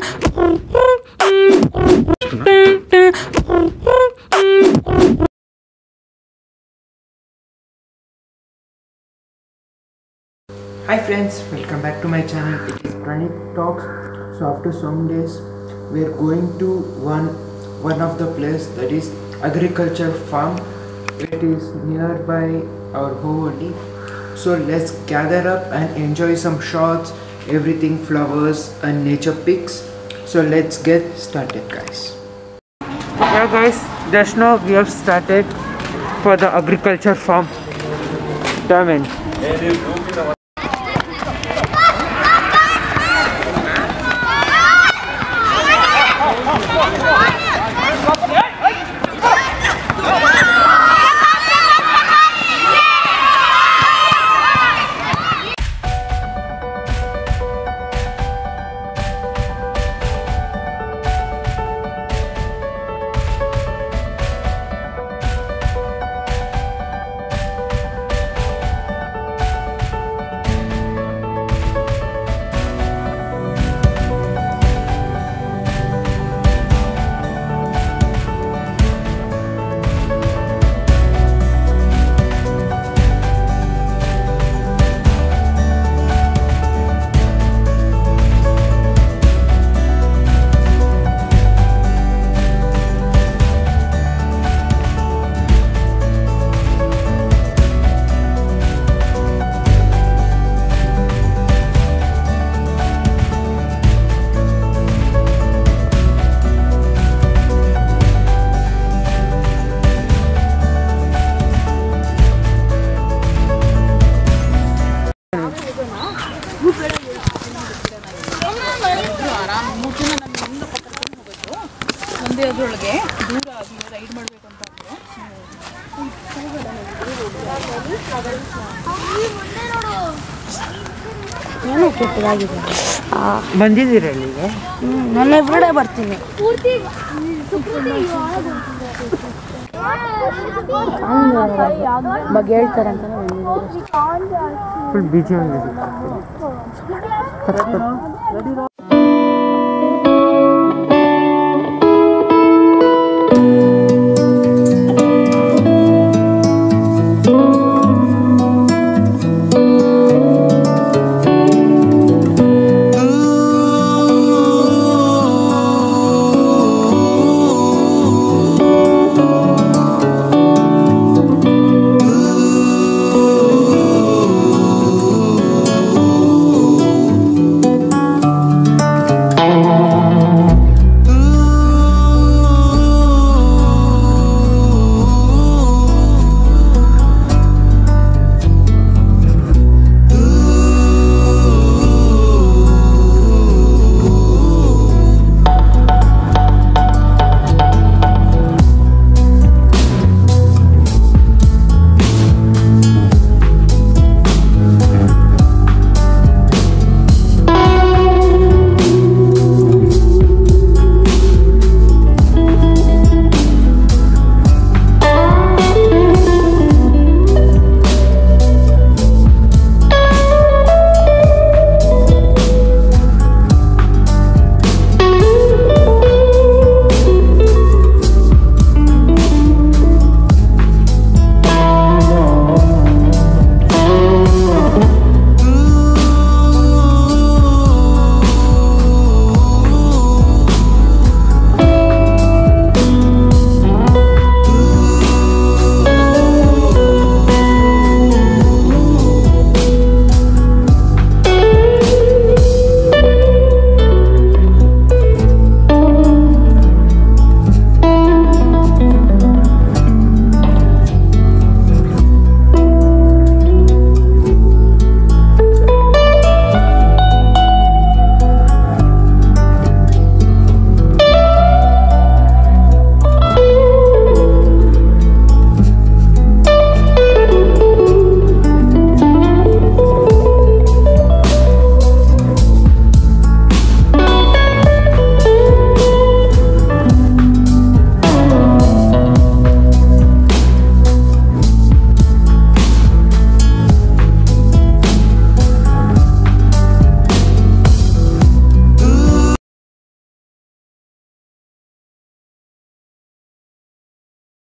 Hi friends, welcome back to my channel. It is Praneeth Talks. So after some days we are going to one of the place, that is agriculture farm. It is nearby our home. So let's gather up and enjoy some shots, everything, flowers and nature pics. So let's get started, guys. Yeah guys, just now we have started for the agriculture farm. Damn. ಅದರೊಳಗೆ ದೂರ ride ಮಾಡಬೇಕು ಅಂತ ಏನೋ ಕೆಟ್ಟದಾಗಿದೆ. ಬಂದಿದ್ದೀರ ಇಲ್ಲಿಗೆ? ನಾನು everyday ಬರ್ತೀನಿ. ಬಗ್ಗೆ ಹೇಳ್ತಾರೆ ಅಂತ ಫುಲ್ ಬಿಜಿ